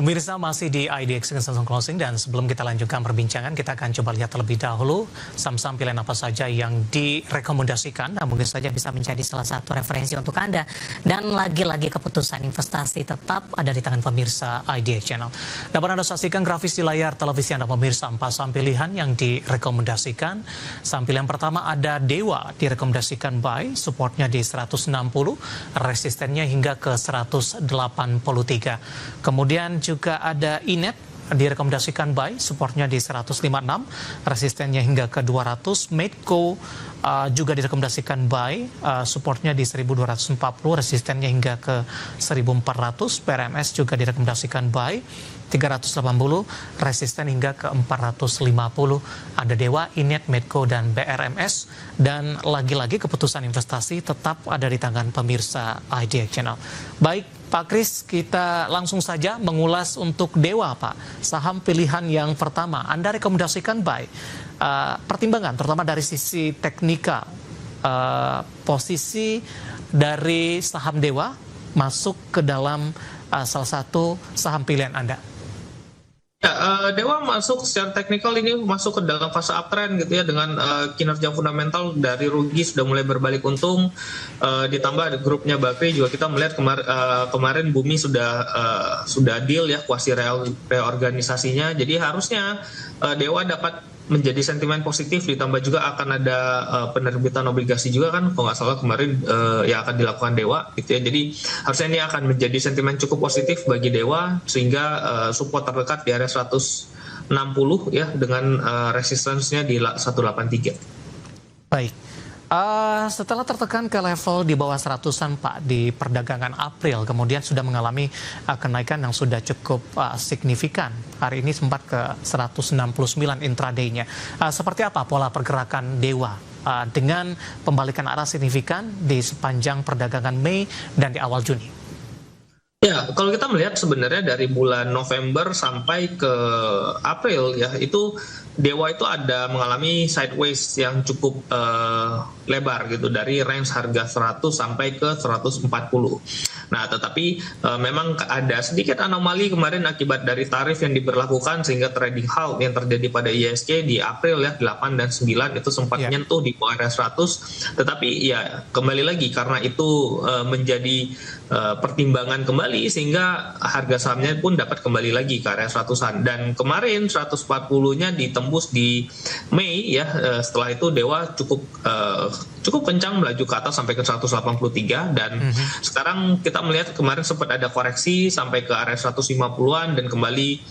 Pemirsa masih di IDX Langsung Closing, dan sebelum kita lanjutkan perbincangan, kita akan coba lihat terlebih dahulu saham-saham pilihan apa saja yang direkomendasikan. Nah, mungkin saja bisa menjadi salah satu referensi untuk Anda. Dan lagi-lagi keputusan investasi tetap ada di tangan pemirsa IDX Channel. Dapat Anda saksikan grafis di layar televisi Anda pemirsa 4 saham pilihan yang direkomendasikan. Saham pilihan pertama ada Dewa, direkomendasikan buy, supportnya di 160, resistennya hingga ke 183. Kemudian juga ada Inet, direkomendasikan buy, supportnya di 156, resistennya hingga ke 200. Medco juga direkomendasikan buy, supportnya di 1240, resistennya hingga ke 1400. PRMS juga direkomendasikan buy, 380, resisten hingga ke 450. Ada Dewa, Inet, Medco, dan BRMS. Dan lagi-lagi keputusan investasi tetap ada di tangan pemirsa IDX Channel. Baik, Pak Kris, kita langsung saja mengulas untuk Dewa, Pak. Saham pilihan yang pertama, Anda rekomendasikan buy. Pertimbangan, terutama dari sisi teknikal, posisi dari saham Dewa masuk ke dalam salah satu saham pilihan Anda. Ya, Dewa masuk secara teknikal ini masuk ke dalam fase uptrend gitu ya, dengan kinerja fundamental dari rugi sudah mulai berbalik untung, ditambah grupnya Bape juga kita melihat kemarin Bumi sudah deal ya, kuasi reorganisasinya, jadi harusnya Dewa dapat menjadi sentimen positif, ditambah juga akan ada penerbitan obligasi juga kan, kalau nggak salah kemarin yang akan dilakukan Dewa gitu ya. Jadi harusnya ini akan menjadi sentimen cukup positif bagi Dewa, sehingga support terdekat di area 160 ya, dengan resistance-nya di 183. Baik. Setelah tertekan ke level di bawah 100-an, Pak, di perdagangan April, kemudian sudah mengalami kenaikan yang sudah cukup signifikan. Hari ini sempat ke 169 intraday-nya. Seperti apa pola pergerakan Dewa dengan pembalikan arah signifikan di sepanjang perdagangan Mei dan di awal Juni? Ya, kalau kita melihat sebenarnya dari bulan November sampai ke April ya, itu Dewa itu ada mengalami sideways yang cukup lebar gitu, dari range harga 100 sampai ke 140. Nah, tetapi memang ada sedikit anomali kemarin akibat dari tarif yang diberlakukan, sehingga trading halt yang terjadi pada ISG di April ya, 8 dan 9 itu sempat menyentuh di bawah area 100. Tetapi ya kembali lagi karena itu menjadi pertimbangan kembali, sehingga harga sahamnya pun dapat kembali lagi ke area 100-an. Dan kemarin 140-nya ditembus di Mei ya, setelah itu Dewa cukup kencang melaju ke atas sampai ke 183, dan sekarang kita melihat kemarin sempat ada koreksi sampai ke area 150-an, dan kembali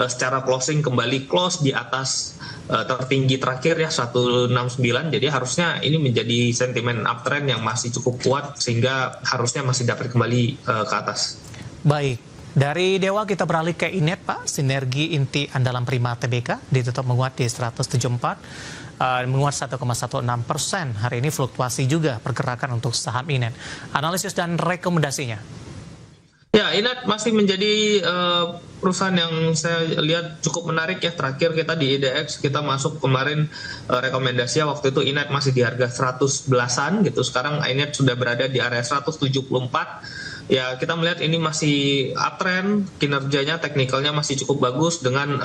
secara closing kembali close di atas tertinggi terakhir ya 169. Jadi harusnya ini menjadi sentimen uptrend yang masih cukup kuat, sehingga harusnya masih dapat kembali ke atas. Baik, dari Dewa kita beralih ke Inet, Pak. Sinergi inti andalan Prima Tbk ditutup menguat di 174, menguat 1,16%. Hari ini fluktuasi juga pergerakan untuk saham Inet. Analisis dan rekomendasinya? Ya, Inet masih menjadi perusahaan yang saya lihat cukup menarik ya. Terakhir kita di IDX kita masuk kemarin rekomendasinya waktu itu Inet masih di harga 100 belasan gitu. Sekarang Inet sudah berada di area 174. Ya, kita melihat ini masih uptrend, kinerjanya teknikalnya masih cukup bagus, dengan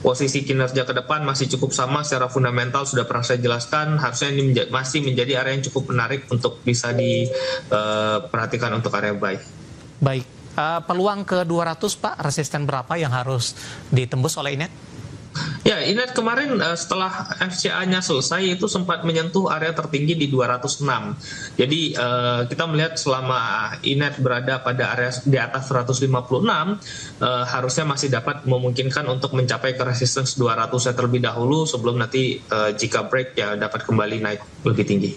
posisi kinerja ke depan masih cukup sama secara fundamental, sudah pernah saya jelaskan. Harusnya ini masih menjadi area yang cukup menarik untuk bisa diperhatikan untuk area buy. Baik, peluang ke 200, Pak, resisten berapa yang harus ditembus oleh Inet? Ya, Inet kemarin setelah FCA-nya selesai itu sempat menyentuh area tertinggi di 206. Jadi kita melihat selama Inet berada pada area di atas 156, harusnya masih dapat memungkinkan untuk mencapai ke resistance 200 terlebih dahulu, sebelum nanti jika break ya dapat kembali naik lebih tinggi.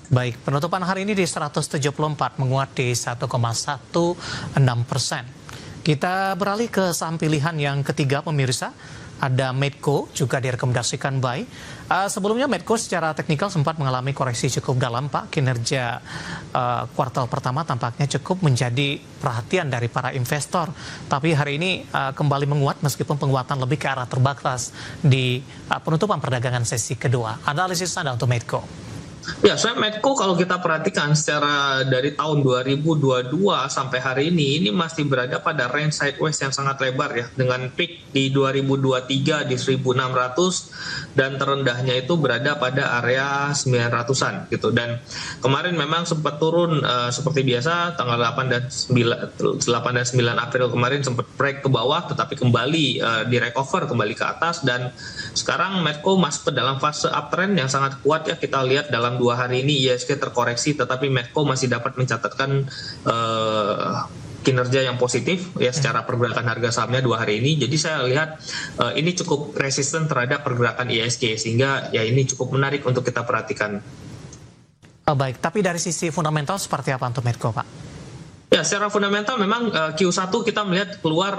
Baik, penutupan hari ini di 174, menguat di 1,16%. Kita beralih ke saham pilihan yang ketiga, pemirsa. Ada Medco, juga direkomendasikan buy. Sebelumnya Medco secara teknikal sempat mengalami koreksi cukup dalam, Pak. Kinerja kuartal pertama tampaknya cukup menjadi perhatian dari para investor. Tapi hari ini kembali menguat, meskipun penguatan lebih ke arah terbatas di penutupan perdagangan sesi kedua. Analisis Anda untuk Medco? Ya, saya Medco kalau kita perhatikan secara dari tahun 2022 sampai hari ini masih berada pada range sideways yang sangat lebar ya, dengan peak di 2023 di 1600 dan terendahnya itu berada pada area 900-an gitu. Dan kemarin memang sempat turun seperti biasa tanggal 8 dan 9 April kemarin sempat break ke bawah, tetapi kembali di recover kembali ke atas, dan sekarang Medco masuk ke dalam fase uptrend yang sangat kuat ya. Kita lihat dalam 2 hari ini IHSG terkoreksi, tetapi Medco masih dapat mencatatkan kinerja yang positif ya secara pergerakan harga sahamnya 2 hari ini. Jadi saya lihat ini cukup resisten terhadap pergerakan IHSG, sehingga ya ini cukup menarik untuk kita perhatikan. Baik, tapi dari sisi fundamental seperti apa untuk Medco, Pak? Ya, secara fundamental memang Q1 kita melihat keluar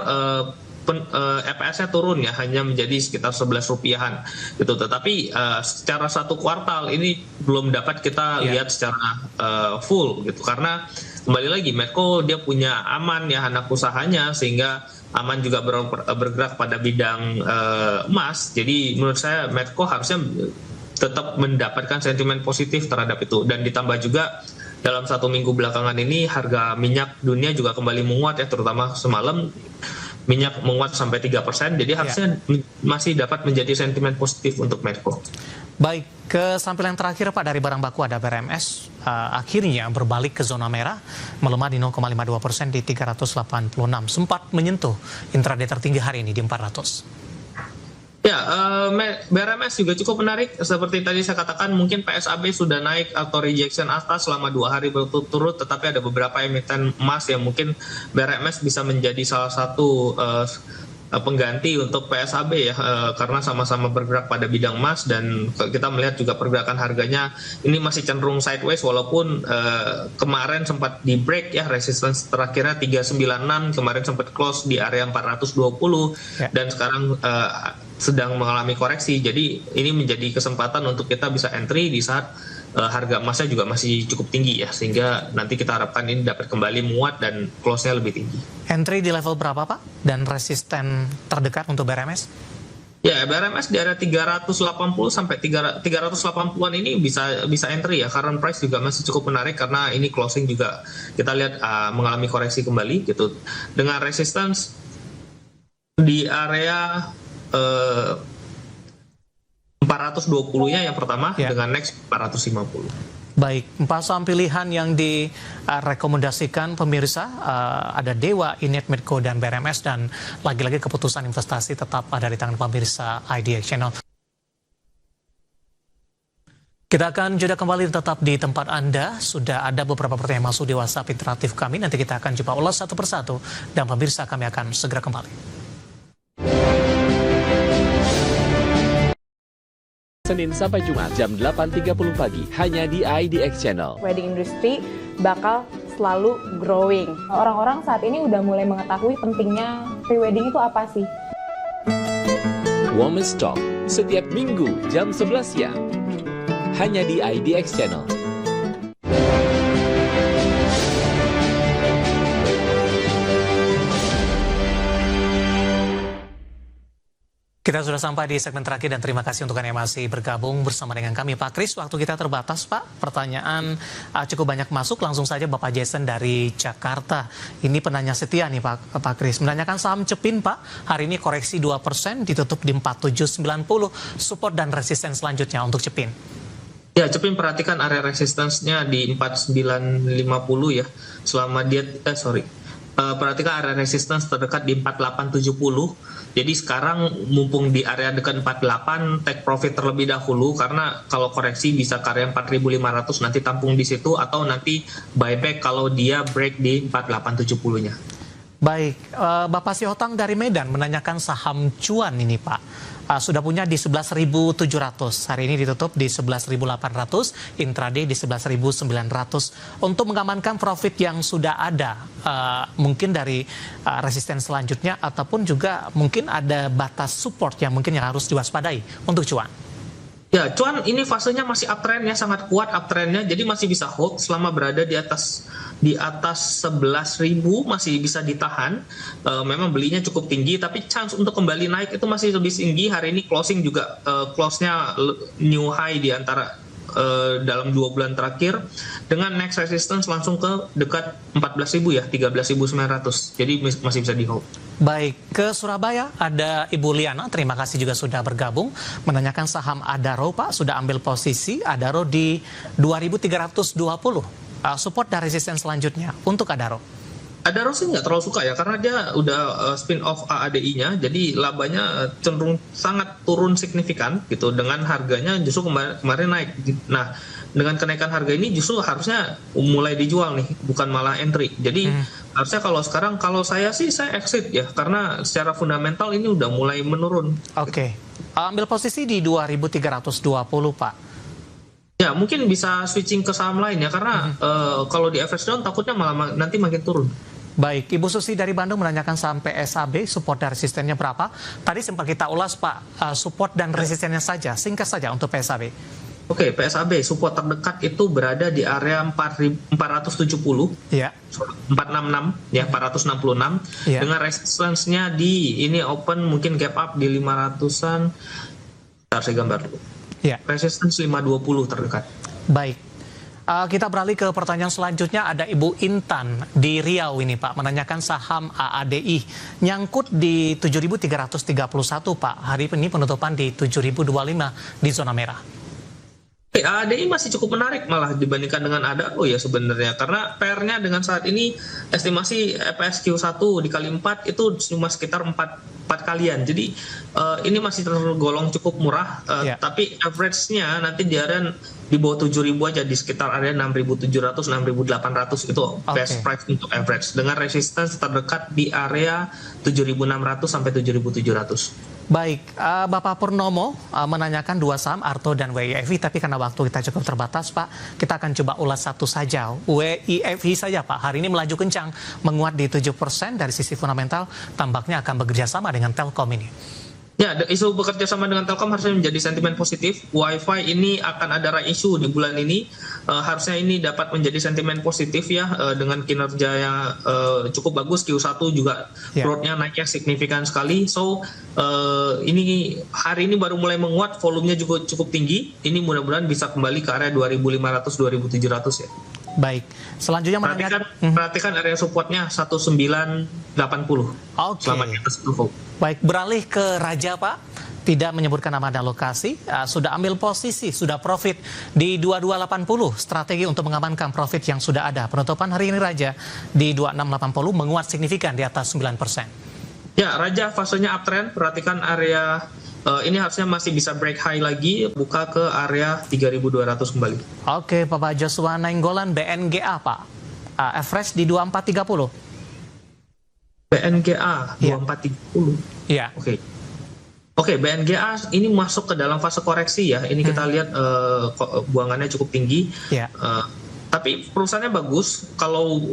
EPS-nya turun ya, hanya menjadi sekitar 11 rupiahan gitu. Tetapi secara satu kuartal ini belum dapat kita lihat secara full gitu, karena kembali lagi Medco dia punya Aman ya anak usahanya, sehingga Aman juga bergerak pada bidang emas. Jadi menurut saya Medco harusnya tetap mendapatkan sentimen positif terhadap itu, dan ditambah juga dalam 1 minggu belakangan ini harga minyak dunia juga kembali menguat ya, terutama semalam minyak menguat sampai 3%, jadi harusnya masih dapat menjadi sentimen positif untuk Medco. Baik, ke sampel yang terakhir Pak, dari barang baku ada BRMS, akhirnya berbalik ke zona merah, melemah di 0,52% di 386, sempat menyentuh intraday tertinggi hari ini di 400. Ya, BRMS juga cukup menarik. Seperti tadi saya katakan, mungkin PSAB sudah naik atau rejection atas selama 2 hari berturut-turut, tetapi ada beberapa emiten emas yang mungkin BRMS bisa menjadi salah satu pengganti untuk PSAB ya, karena sama-sama bergerak pada bidang emas, dan kita melihat juga pergerakan harganya ini masih cenderung sideways, walaupun kemarin sempat di break ya, resistance terakhirnya 396, kemarin sempat close di area 420 dan sekarang sedang mengalami koreksi. Jadi ini menjadi kesempatan untuk kita bisa entry di saat harga emasnya juga masih cukup tinggi ya, sehingga nanti kita harapkan ini dapat kembali menguat dan close-nya lebih tinggi. Entry di level berapa Pak? Dan resisten terdekat untuk BRMS? Ya, BRMS di area 380 sampai 380-an ini bisa entry ya. Current price juga masih cukup menarik karena ini closing juga kita lihat mengalami koreksi kembali gitu. Dengan resistance di area 420-nya yang pertama, dengan next 450. Baik, 4 saham pilihan yang direkomendasikan pemirsa ada Dewa, Inet, Medco, dan BRMS, dan lagi-lagi keputusan investasi tetap ada di tangan pemirsa IDX Channel. Kita akan jeda kembali, tetap di tempat Anda. Sudah ada beberapa pertanyaan masuk di WhatsApp interaktif kami, nanti kita akan coba ulas satu persatu, dan pemirsa kami akan segera kembali. Senin sampai Jumat jam 8.30 pagi hanya di IDX Channel. Wedding industry bakal selalu growing. Orang-orang saat ini udah mulai mengetahui pentingnya pre-wedding itu apa sih. Women's Talk setiap minggu jam 11 siang hanya di IDX Channel. Kita sudah sampai di segmen terakhir, dan terima kasih untuk Anda yang masih bergabung bersama dengan kami. Pak Kris, waktu kita terbatas Pak, pertanyaan cukup banyak masuk. Langsung saja Bapak Jason dari Jakarta. Ini penanya setia nih Pak Kris, menanyakan saham Cepin Pak, hari ini koreksi 2%, ditutup di 4790, support dan resisten selanjutnya untuk Cepin. Ya, Cepin perhatikan area resistance-nya di 4950 ya, selama dia, perhatikan area resistance terdekat di 4870. Jadi sekarang mumpung di area dekat 48, take profit terlebih dahulu, karena kalau koreksi bisa ke area 4500, nanti tampung di situ, atau nanti buyback kalau dia break di 4870-nya. Baik, Bapak Siotang dari Medan menanyakan saham Cuan ini Pak. Sudah punya di 11.700, hari ini ditutup di 11.800, intraday di 11.900. Untuk mengamankan profit yang sudah ada, mungkin dari resisten selanjutnya, ataupun juga mungkin ada batas support yang mungkin yang harus diwaspadai untuk Cuan. Ya, Cuan ini fasenya masih uptrend ya, sangat kuat uptrendnya, jadi masih bisa hold selama berada di atas 11.000 masih bisa ditahan. Memang belinya cukup tinggi, tapi chance untuk kembali naik itu masih lebih tinggi. Hari ini closing juga close-nya new high di antara dalam 2 bulan terakhir, dengan next resistance langsung ke dekat 14.000 ya, 13.900. Jadi masih bisa di hold. Baik, ke Surabaya ada Ibu Liana, terima kasih juga sudah bergabung, menanyakan saham Adaro Pak, sudah ambil posisi Adaro di 2.320, support dan resisten selanjutnya untuk Adaro. Adaro sih nggak terlalu suka ya, karena dia udah spin off AADI-nya, jadi labanya cenderung sangat turun signifikan gitu, dengan harganya justru kemarin naik. Nah, dengan kenaikan harga ini justru harusnya mulai dijual nih, bukan malah entry. Jadi harusnya kalau sekarang, kalau saya sih saya exit ya, karena secara fundamental ini udah mulai menurun. Oke. Ambil posisi di 2.320 Pak. Ya, mungkin bisa switching ke saham lain ya, karena kalau di average down takutnya malah nanti makin turun. Baik, Ibu Susi dari Bandung menanyakan saham PSAB, support dan resistennya berapa? Tadi sempat kita ulas Pak, support dan resistennya saja, singkat saja untuk PSAB. Oke, PSAB support terdekat itu berada di area 470, Ya. 466 ya, 466, Ya. dengan resistance-nya di ini open mungkin gap up di 500-an. Bentar, saya gambar dulu. Ya. Resistance 520 terdekat. Baik. Kita beralih ke pertanyaan selanjutnya, ada Ibu Intan di Riau ini Pak, menanyakan saham AADI, nyangkut di 7.331 Pak, hari ini penutupan di 7.025 di zona merah. AADI masih cukup menarik malah dibandingkan dengan Adaro ya sebenarnya, karena PR-nya dengan saat ini estimasi EPS Q1 dikali 4 itu cuma sekitar 4 kalian. Jadi ini masih tergolong cukup murah, tapi average-nya nanti di area di bawah 7.000 aja, di sekitar area 6.700 6.800 itu best price untuk average, dengan resistance terdekat di area 7.600 sampai 7.700. Baik, Bapak Purnomo menanyakan dua saham, Arto dan WIFI, tapi karena waktu kita cukup terbatas Pak, kita akan coba ulas satu saja. WIFI saja Pak, hari ini melaju kencang, menguat di 7% dari sisi fundamental, tampaknya akan bekerja sama dengan Telkom ini. Ya, isu bekerja sama dengan Telkom harusnya menjadi sentimen positif. Wi-Fi ini akan ada isu di bulan ini. Harusnya ini dapat menjadi sentimen positif ya, dengan kinerja yang cukup bagus. Q1 juga growth-nya naiknya signifikan sekali. So, ini hari ini baru mulai menguat, volumenya juga cukup tinggi. Ini mudah-mudahan bisa kembali ke area 2.500-2.700 ya. Baik, selanjutnya perhatikan area supportnya 1980. Oke. Selamat atas itu. Baik, beralih ke Raja Pak, tidak menyebutkan nama dan lokasi, sudah ambil posisi, sudah profit di 2280, strategi untuk mengamankan profit yang sudah ada. Penutupan hari ini Raja di 2680 menguat signifikan di atas 9%. Ya, Raja fasenya uptrend, perhatikan area ini harusnya masih bisa break high lagi, buka ke area 3.200 kembali. Oke, Bapak Joshua Nainggolan, BNGA Pak, average di 2430. BNGA 2430. Iya. Oke, BNGA ini masuk ke dalam fase koreksi ya. Ini kita lihat buangannya cukup tinggi. Iya. Tapi perusahaannya bagus. Kalau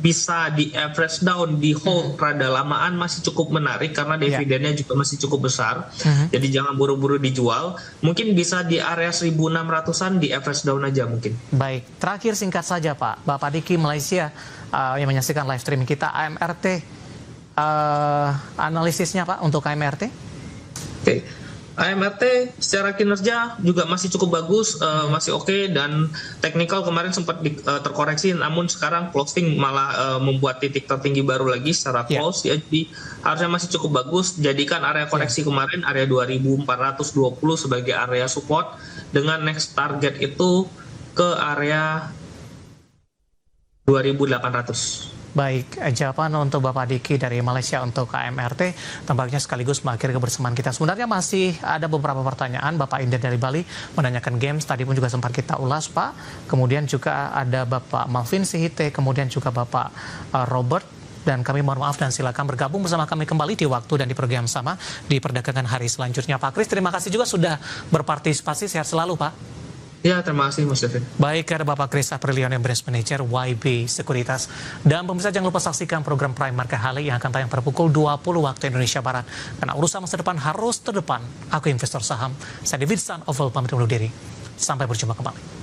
bisa di average down, di hold rada lamaan masih cukup menarik karena dividennya juga masih cukup besar. Jadi jangan buru-buru dijual. Mungkin bisa di area 1.600-an di average down aja mungkin. Baik, terakhir singkat saja Pak. Bapak Diki Malaysia yang menyaksikan live streaming kita, AMRT, analisisnya Pak untuk AMRT? Oke. AMRT secara kinerja juga masih cukup bagus, masih oke, dan technical kemarin sempat terkoreksi, namun sekarang closing malah membuat titik tertinggi baru lagi secara close, ya, jadi harusnya masih cukup bagus. Jadikan area koreksi kemarin area 2420 sebagai area support, dengan next target itu ke area 2800. Baik, jawaban untuk Bapak Diki dari Malaysia untuk KMRT tampaknya sekaligus mengakhiri kebersamaan kita. Sebenarnya masih ada beberapa pertanyaan. Bapak Indah dari Bali menanyakan games, tadi pun juga sempat kita ulas Pak. Kemudian juga ada Bapak Malvin Sihite, kemudian juga Bapak Robert. Dan kami mohon maaf dan silakan bergabung bersama kami kembali di waktu dan di program sama di perdagangan hari selanjutnya. Pak Kris, terima kasih juga sudah berpartisipasi. Sehat selalu Pak. Ya, terima kasih Mas David. Baik, ada Bapak Kris Aprilion, Branch Manager YB Sekuritas. Dan pemirsa jangan lupa saksikan program Prime Market Hali yang akan tayang pada pukul 20 waktu Indonesia Barat. Karena urusan masa depan harus terdepan. Aku investor saham. Saya David San Oval pamit undur diri. Sampai berjumpa kembali.